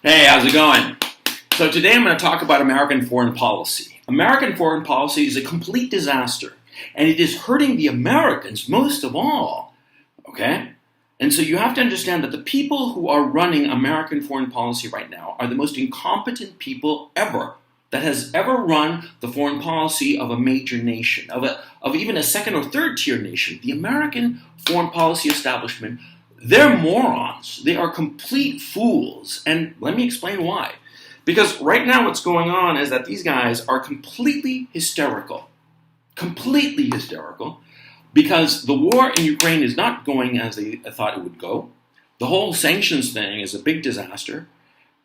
Hey, how's it going? So today I'm going to talk about American foreign policy. American foreign policy is a complete disaster, and it is hurting the Americans most of all, okay? And so you have to understand that the people who are running American foreign policy right now are the most incompetent people ever that has ever run the foreign policy of a major nation, of even a second or third tier nation. The American foreign policy establishment, they're morons. They are complete fools. And let me explain why. Because right now what's going on is that these guys are completely hysterical. Completely hysterical. Because the war in Ukraine is not going as they thought it would go. The whole sanctions thing is a big disaster.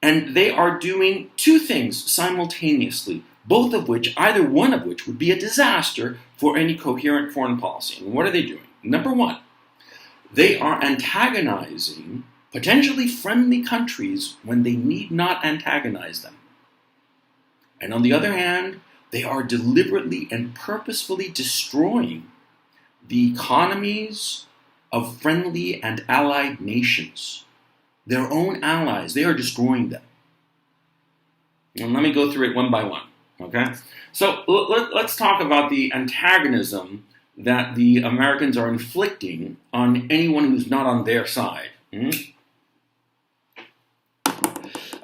And they are doing two things simultaneously, both of which, either one of which, would be a disaster for any coherent foreign policy. And what are they doing? Number one, they are antagonizing potentially friendly countries when they need not antagonize them. And on the other hand, they are deliberately and purposefully destroying the economies of friendly and allied nations. Their own allies, they are destroying them. And let me go through it one by one, okay? So let's talk about the antagonism that the Americans are inflicting on anyone who's not on their side. I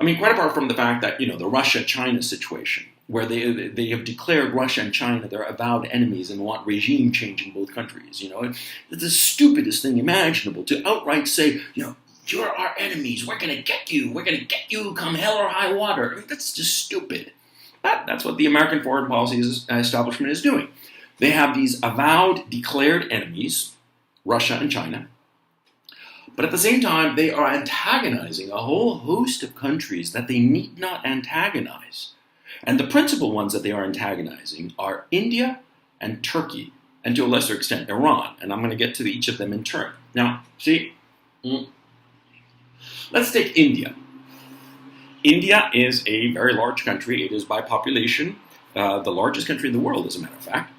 mean, quite apart from the fact that, the Russia-China situation, where they have declared Russia and China their avowed enemies and want regime change in both countries. It's the stupidest thing imaginable to outright say, you're our enemies, we're going to get you come hell or high water. I mean, that's just stupid. That's what the American foreign policy establishment is doing. They have these avowed, declared enemies, Russia and China, but at the same time, they are antagonizing a whole host of countries that they need not antagonize. And the principal ones that they are antagonizing are India and Turkey, and to a lesser extent, Iran. And I'm going to get to each of them in turn. Now, see, let's take India. India is a very large country. It is by population the largest country in the world, as a matter of fact.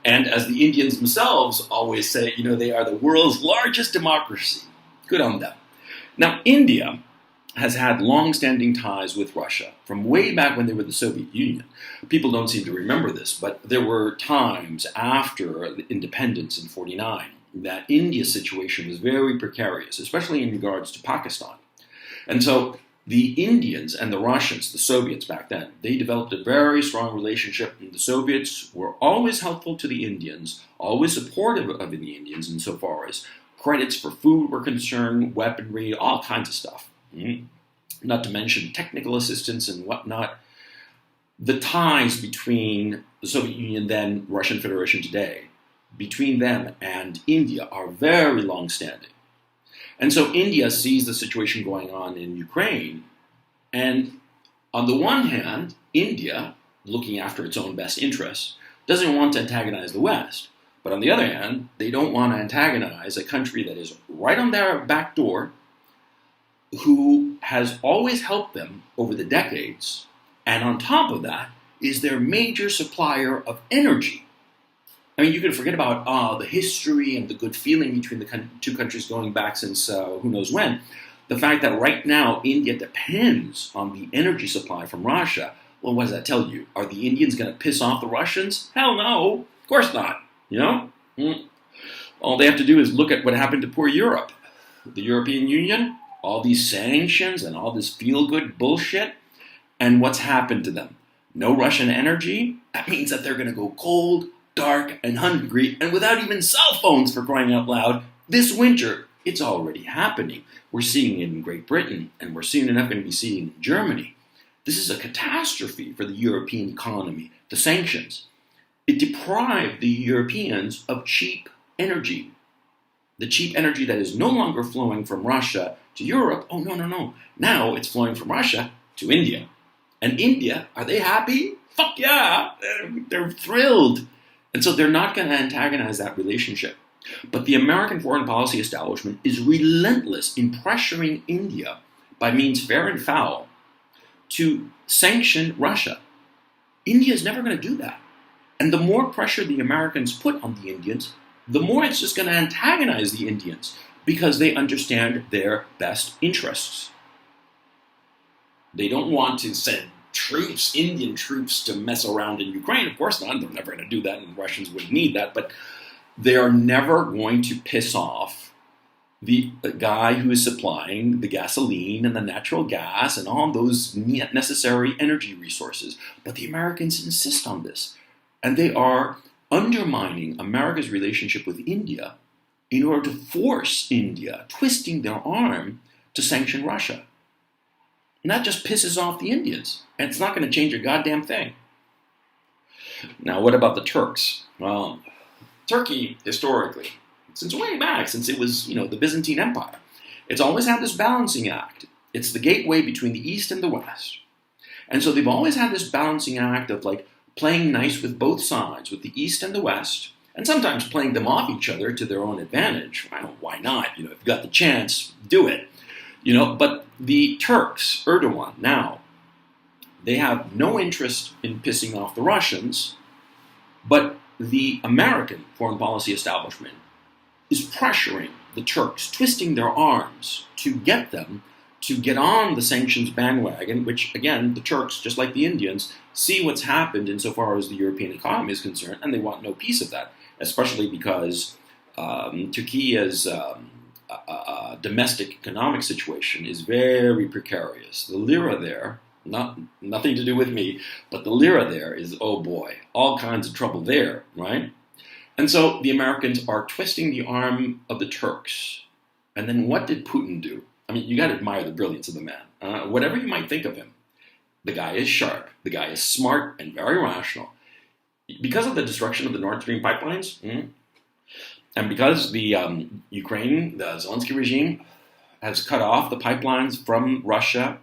And as the Indians themselves always say, they are the world's largest democracy. Good on them. Now, India has had long-standing ties with Russia from way back when they were the Soviet Union. People don't seem to remember this, but there were times after independence in 1949 that India's situation was very precarious, especially in regards to Pakistan. And so the Indians and the Russians, the Soviets back then, they developed a very strong relationship. And the Soviets were always helpful to the Indians, always supportive of the Indians insofar as credits for food were concerned, weaponry, all kinds of stuff. Not to mention technical assistance and whatnot. The ties between the Soviet Union then, Russian Federation today, between them and India are very long-standing. And so India sees the situation going on in Ukraine, and on the one hand, India, looking after its own best interests, doesn't want to antagonize the West. But on the other hand, they don't want to antagonize a country that is right on their back door, who has always helped them over the decades, and on top of that, is their major supplier of energy. I mean, you can forget about the history and the good feeling between the two countries going back since who knows when. The fact that right now India depends on the energy supply from Russia, well, what does that tell you? Are the Indians going to piss off the Russians? Hell no, of course not, All they have to do is look at what happened to poor Europe. The European Union, all these sanctions and all this feel-good bullshit, and what's happened to them? No Russian energy? That means that they're going to go cold, dark, and hungry, and without even cell phones, for crying out loud, this winter. It's already happening. We're seeing it in Great Britain, and we're soon enough going to be seeing it in Germany. This is a catastrophe for the European economy, the sanctions. It deprived the Europeans of cheap energy. The cheap energy that is no longer flowing from Russia to Europe. Oh, no. Now it's flowing from Russia to India. And India, are they happy? Fuck yeah! They're thrilled. And so they're not going to antagonize that relationship. But the American foreign policy establishment is relentless in pressuring India by means fair and foul to sanction Russia. India is never going to do that. And the more pressure the Americans put on the Indians, the more it's just going to antagonize the Indians because they understand their best interests. They don't want to send troops, Indian troops, to mess around in Ukraine. Of course not. They're never going to do that, and the Russians wouldn't need that. But they are never going to piss off the guy who is supplying the gasoline and the natural gas and all those necessary energy resources. But the Americans insist on this. And they are undermining America's relationship with India in order to force India, twisting their arm to sanction Russia. And that just pisses off the Indians. And it's not going to change a goddamn thing. Now, what about the Turks? Well, Turkey, historically, since way back, since it was, the Byzantine Empire, it's always had this balancing act. It's the gateway between the East and the West. And so they've always had this balancing act of playing nice with both sides, with the East and the West, and sometimes playing them off each other to their own advantage. Well, why not? If you've got the chance, do it. But the Turks, Erdogan, now, they have no interest in pissing off the Russians, but the American foreign policy establishment is pressuring the Turks, twisting their arms to get them to get on the sanctions bandwagon, which, again, the Turks, just like the Indians, see what's happened insofar as the European economy is concerned, and they want no piece of that, especially because Turkey's domestic economic situation is very precarious. The lira there, nothing to do with me, but the lira there is, oh boy, all kinds of trouble there, right? And so the Americans are twisting the arm of the Turks. And then what did Putin do? I mean, you got to admire the brilliance of the man. Whatever you might think of him, the guy is sharp. The guy is smart and very rational. Because of the destruction of the Nord Stream pipelines, and because the Ukraine, the Zelensky regime, has cut off the pipelines from Russia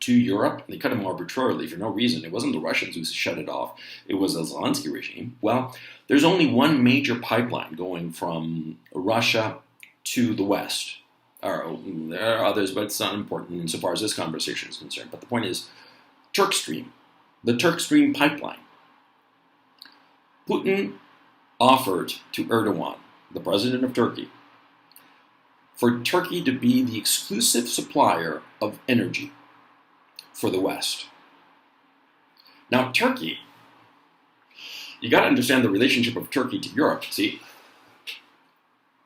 to Europe, they cut them arbitrarily for no reason. It wasn't the Russians who shut it off. It was the Zelensky regime. Well, there's only one major pipeline going from Russia to the West. There are others, but it's not important insofar as this conversation is concerned. But the point is, Turkstream, the Turkstream pipeline. Putin offered to Erdogan, the president of Turkey, for Turkey to be the exclusive supplier of energy for the West. Now, Turkey, you got to understand the relationship of Turkey to Europe. See,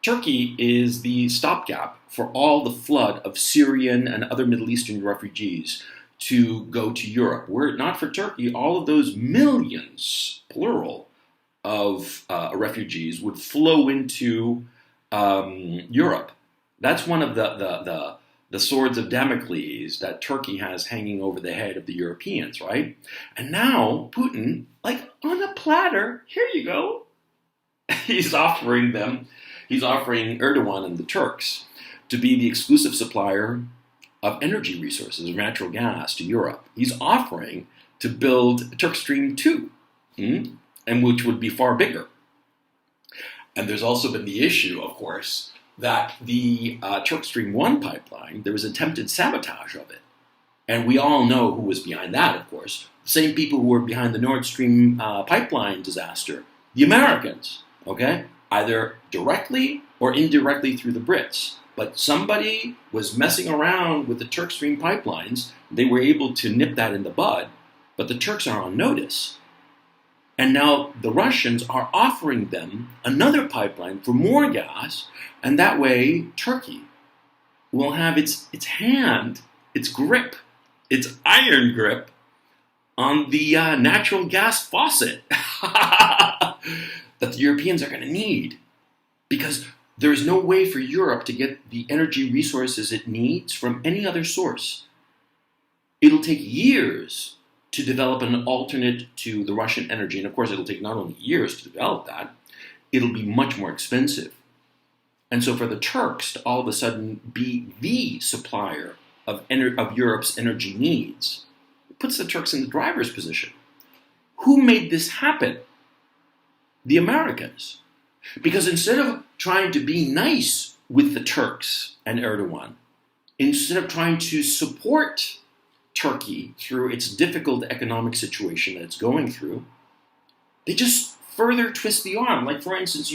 Turkey is the stopgap for all the flood of Syrian and other Middle Eastern refugees to go to Europe. Were it not for Turkey, all of those millions, plural, of refugees would flow into Europe. That's one of the swords of Damocles that Turkey has hanging over the head of the Europeans, right? And now Putin, on a platter, here you go. He's offering Erdogan and the Turks to be the exclusive supplier of energy resources, of natural gas to Europe. He's offering to build Turkstream 2, and which would be far bigger. And there's also been the issue, of course, that the Turkstream 1 pipeline, there was attempted sabotage of it. And we all know who was behind that, of course. The same people who were behind the Nord Stream pipeline disaster. The Americans, okay? Either directly or indirectly through the Brits. But somebody was messing around with the Turkstream pipelines. They were able to nip that in the bud. But the Turks are on notice. And now the Russians are offering them another pipeline for more gas, and that way Turkey will have its hand, its grip, its iron grip on the natural gas faucet that the Europeans are going to need. Because there is no way for Europe to get the energy resources it needs from any other source. It'll take years to develop an alternate to the Russian energy. And of course, it'll take not only years to develop that, it'll be much more expensive. And so for the Turks to all of a sudden be the supplier of Europe's energy needs, it puts the Turks in the driver's position. Who made this happen? The Americans. Because instead of trying to be nice with the Turks and Erdogan, instead of trying to support Turkey through its difficult economic situation that it's going through, they just further twist the arm. Like, for instance,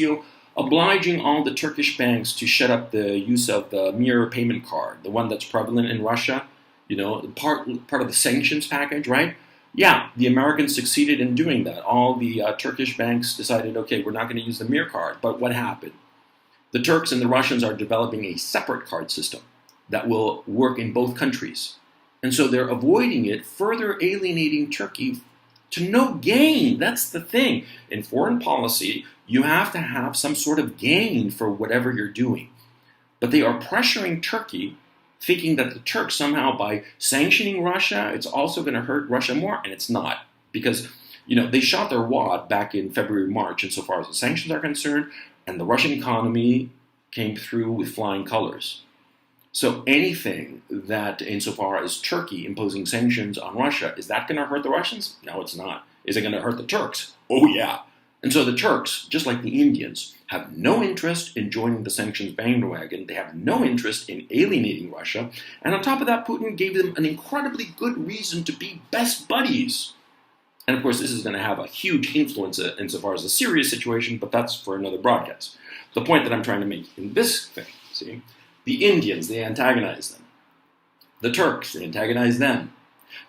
obliging all the Turkish banks to shut up the use of the mirror payment card, the one that's prevalent in Russia. part of the sanctions package, right? Yeah, the Americans succeeded in doing that. All the Turkish banks decided, okay, we're not going to use the Mir card. But what happened? The Turks and the Russians are developing a separate card system that will work in both countries. And so they're avoiding it, further alienating Turkey to no gain. That's the thing. In foreign policy, you have to have some sort of gain for whatever you're doing. But they are pressuring Turkey, thinking that the Turks somehow, by sanctioning Russia, it's also going to hurt Russia more, and it's not. Because, they shot their wad back in February, March, insofar as the sanctions are concerned, and the Russian economy came through with flying colors. So anything that, insofar as Turkey imposing sanctions on Russia, is that going to hurt the Russians? No, it's not. Is it going to hurt the Turks? Oh, yeah. And so the Turks, just like the Indians, have no interest in joining the sanctions bandwagon. They have no interest in alienating Russia. And on top of that, Putin gave them an incredibly good reason to be best buddies. And of course, this is going to have a huge influence insofar as the Syria situation, but that's for another broadcast. The point that I'm trying to make in this thing, see, the Indians, they antagonize them. The Turks, they antagonize them.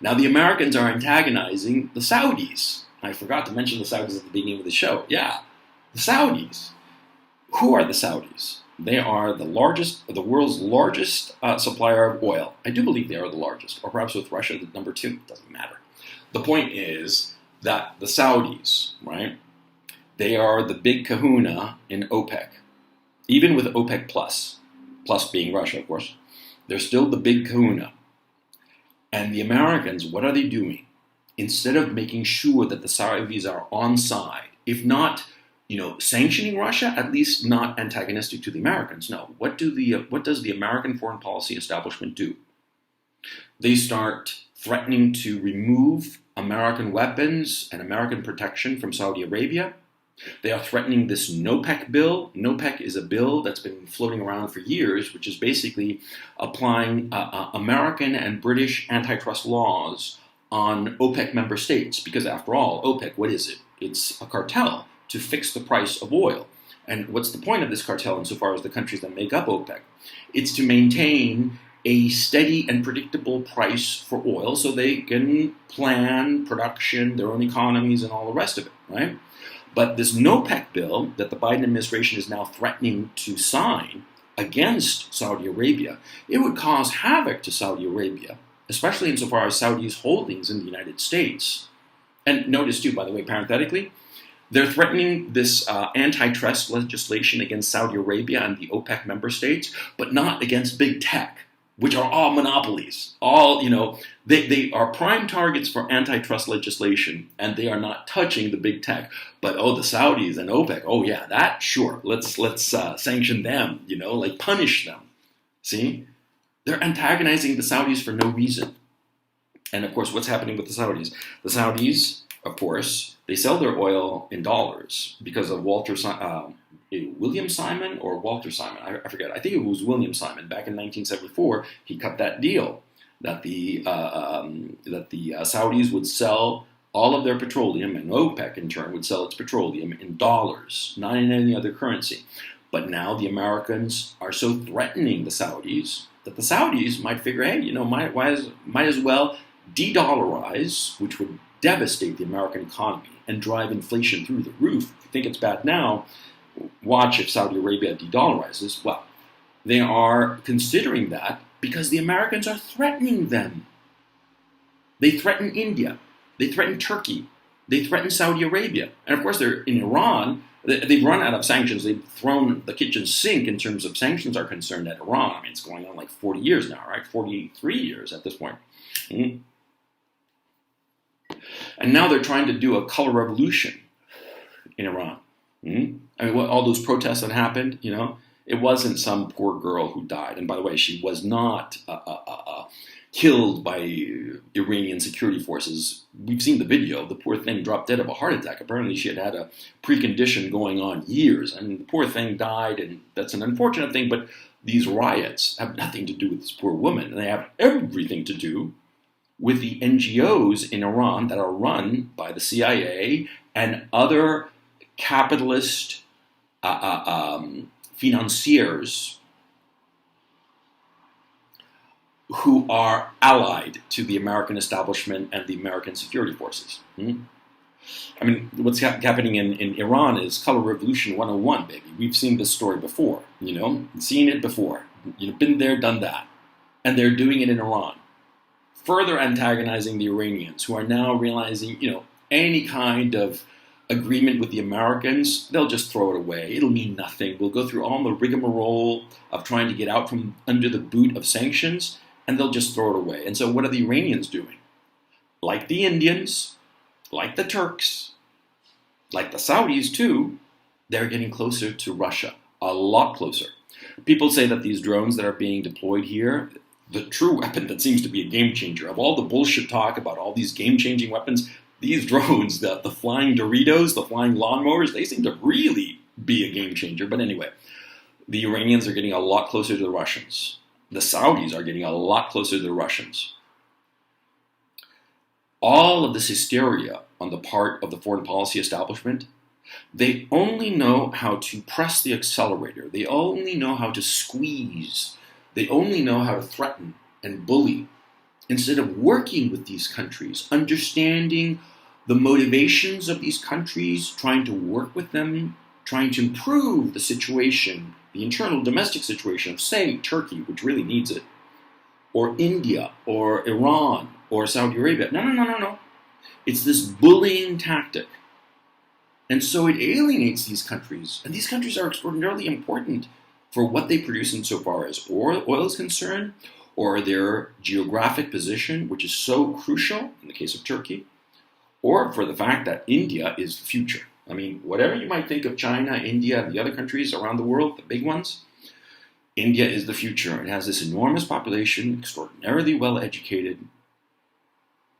Now the Americans are antagonizing the Saudis. I forgot to mention the Saudis at the beginning of the show. Yeah, the Saudis. Who are the Saudis? They are the world's largest supplier of oil. I do believe they are the largest, or perhaps with Russia, the number 2. It doesn't matter. The point is that the Saudis, right, they are the big kahuna in OPEC. Even with OPEC plus being Russia, of course, they're still the big kahuna. And the Americans, what are they doing? Instead of making sure that the Saudis are on side, if not, sanctioning Russia, at least not antagonistic to the Americans. No, what does the American foreign policy establishment do? They start threatening to remove American weapons and American protection from Saudi Arabia. They are threatening this NOPEC bill. NOPEC is a bill that's been floating around for years, which is basically applying American and British antitrust laws on OPEC member states. Because after all, OPEC, what is it? It's a cartel to fix the price of oil. And what's the point of this cartel insofar as the countries that make up OPEC? It's to maintain a steady and predictable price for oil so they can plan production, their own economies, and all the rest of it, right? But this NOPEC bill that the Biden administration is now threatening to sign against Saudi Arabia, it would cause havoc to Saudi Arabia, especially insofar as Saudi's holdings in the United States. And notice too, by the way, parenthetically, they're threatening this antitrust legislation against Saudi Arabia and the OPEC member states, but not against big tech, which are all monopolies. They are prime targets for antitrust legislation, and they are not touching the big tech. But the Saudis and OPEC, oh yeah, that sure. Let's sanction them. Punish them. See, they're antagonizing the Saudis for no reason. And of course, what's happening with the Saudis? The Saudis, of course, they sell their oil in dollars because of William Simon or Walter Simon, I forget. I think it was William Simon. Back in 1974, he cut that deal that the Saudis would sell all of their petroleum, and OPEC in turn would sell its petroleum in dollars, not in any other currency. But now the Americans are so threatening the Saudis that the Saudis might figure, hey, might as well de-dollarize, which would devastate the American economy and drive inflation through the roof. If you think it's bad now, watch if Saudi Arabia de-dollarizes. Well, they are considering that because the Americans are threatening them. They threaten India. They threaten Turkey. They threaten Saudi Arabia. And of course, they're in Iran. They've run out of sanctions. They've thrown the kitchen sink in terms of sanctions are concerned at Iran. I mean, it's going on like 40 years now, right? 43 years at this point. Mm-hmm. And now they're trying to do a color revolution in Iran. Mm-hmm. I mean, all those protests that happened, it wasn't some poor girl who died. And by the way, she was not killed by Iranian security forces. We've seen the video. The poor thing dropped dead of a heart attack. Apparently she had had a precondition going on years. And the poor thing died, and that's an unfortunate thing. But these riots have nothing to do with this poor woman. And they have everything to do with the NGOs in Iran that are run by the CIA and other capitalist financiers who are allied to the American establishment and the American security forces. I mean, what's happening in Iran is color revolution 101, baby. We've seen this story before, seen it before. Been there, done that. And they're doing it in Iran, further antagonizing the Iranians, who are now realizing, any kind of agreement with the Americans, they'll just throw it away. It'll mean nothing. We'll go through all the rigmarole of trying to get out from under the boot of sanctions, and they'll just throw it away. And so what are the Iranians doing? Like the Indians, like the Turks, like the Saudis too, they're getting closer to Russia, a lot closer. People say that these drones that are being deployed here, the true weapon that seems to be a game changer, of all the bullshit talk about all these game-changing weapons, these drones, the flying Doritos, the flying lawnmowers, they seem to really be a game changer. But anyway, the Iranians are getting a lot closer to the Russians. The Saudis are getting a lot closer to the Russians. All of this hysteria on the part of the foreign policy establishment, they only know how to press the accelerator. They only know how to squeeze. They only know how to threaten and bully, instead of working with these countries, understanding the motivations of these countries, trying to work with them, trying to improve the situation, the internal domestic situation of, say, Turkey, which really needs it, or India, or Iran, or Saudi Arabia. No. It's this bullying tactic. And so it alienates these countries. And these countries are extraordinarily important for what they produce insofar as oil is concerned, or their geographic position, which is so crucial in the case of Turkey, or for the fact that India is the future. I mean, whatever you might think of China, India, and the other countries around the world, the big ones, India is the future. It has this enormous population, extraordinarily well educated.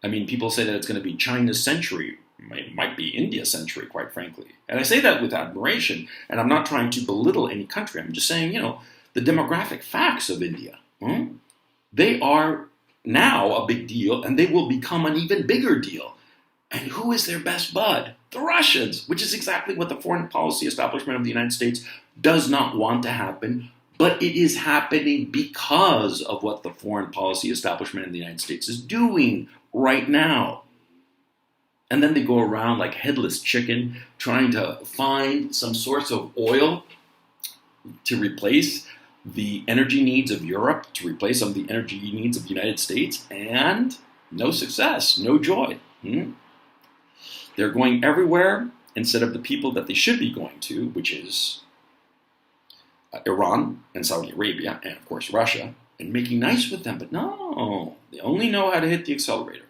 I mean, people say that it's going to be China's century. It might be India's century, quite frankly. And I say that with admiration, and I'm not trying to belittle any country. I'm just saying, the demographic facts of India. They are now a big deal, and they will become an even bigger deal. And who is their best bud? The Russians, which is exactly what the foreign policy establishment of the United States does not want to happen, but it is happening because of what the foreign policy establishment in the United States is doing right now. And then they go around like headless chicken, trying to find some source of oil to replace the energy needs of Europe, to replace some of the energy needs of the United States, and no success, no joy. They're going everywhere instead of the people that they should be going to, which is Iran and Saudi Arabia, and of course Russia, and making nice with them. But no, they only know how to hit the accelerator.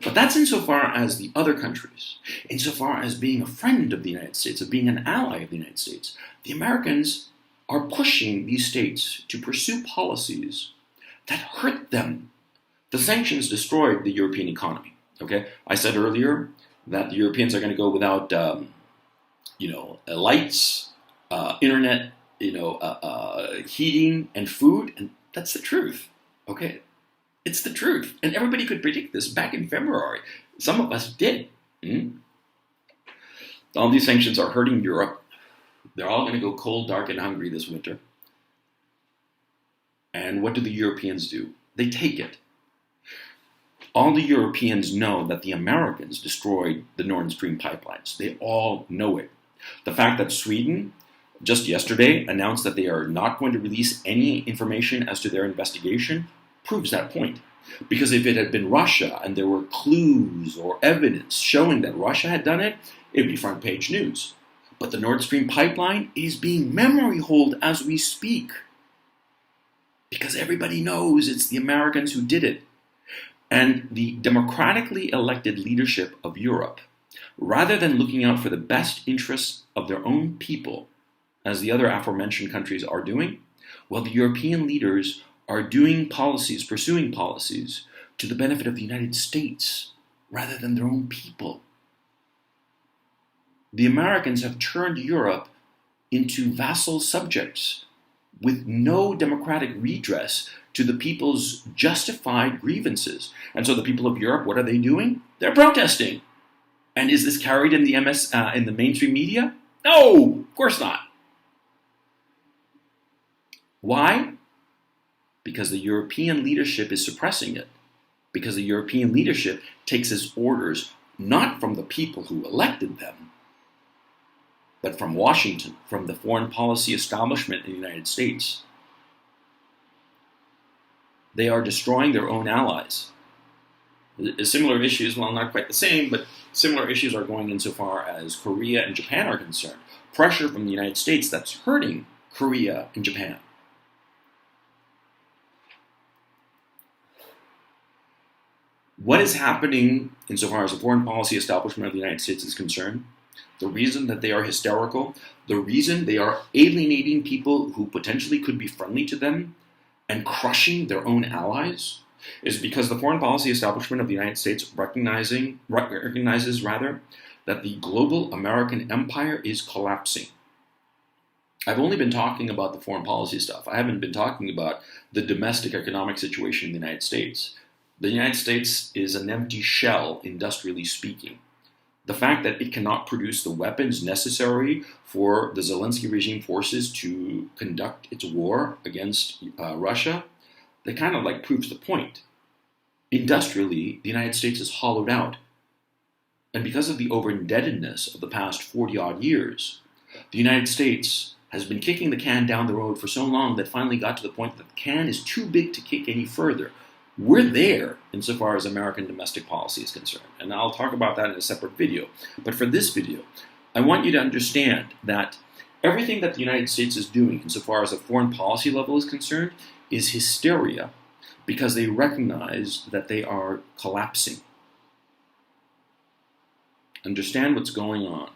But that's insofar as the other countries, insofar as being a friend of the United States, of being an ally of the United States. The Americans are pushing these states to pursue policies that hurt them. The sanctions destroyed the European economy. Okay, I said earlier that the Europeans are going to go without, lights, internet, heating, and food, and that's the truth. Okay, it's the truth, and everybody could predict this back in February. Some of us did. All these sanctions are hurting Europe. They're all going to go cold, dark, and hungry this winter. And what do the Europeans do? They take it. All the Europeans know that the Americans destroyed the Nord Stream pipelines. They all know it. The fact that Sweden, just yesterday, announced that they are not going to release any information as to their investigation proves that point. Because if it had been Russia and there were clues or evidence showing that Russia had done it, it would be front page news. But the Nord Stream pipeline is being memory holed as we speak. Because everybody knows it's the Americans who did it. And the democratically elected leadership of Europe, rather than looking out for the best interests of their own people, as the other aforementioned countries are doing, well, the European leaders are doing policies, pursuing policies, to the benefit of the United States, rather than their own people. The Americans have turned Europe into vassal subjects with no democratic redress to the people's justified grievances. And so the people of Europe, what are they doing? They're protesting. And is this carried in the mainstream media? No, of course not. Why? because the European leadership is suppressing it, because the European leadership takes its orders not from the people who elected them, but from Washington, from the foreign policy establishment in the United States. They are destroying their own allies. Similar issues, well, not quite the same, but similar issues are going insofar as Korea and Japan are concerned. Pressure from the United States that's hurting Korea and Japan. What is happening insofar as the foreign policy establishment of the United States is concerned, the reason that they are hysterical, the reason they are alienating people who potentially could be friendly to them and crushing their own allies, is because the foreign policy establishment of the United States recognizes that the global American empire is collapsing. I've only been talking about the foreign policy stuff. I haven't been talking about the domestic economic situation in the United States. The United States is an empty shell, industrially speaking. The fact that it cannot produce the weapons necessary for the Zelensky regime forces to conduct its war against Russia, that kind of like proves the point. Industrially, the United States is hollowed out. And because of the over-indebtedness of the past 40-odd years, the United States has been kicking the can down the road for so long that finally got to the point that the can is too big to kick any further. We're there insofar as American domestic policy is concerned, and I'll talk about that in a separate video. But for this video, I want you to understand that everything that the United States is doing insofar as a foreign policy level is concerned is hysteria, because they recognize that they are collapsing. Understand what's going on.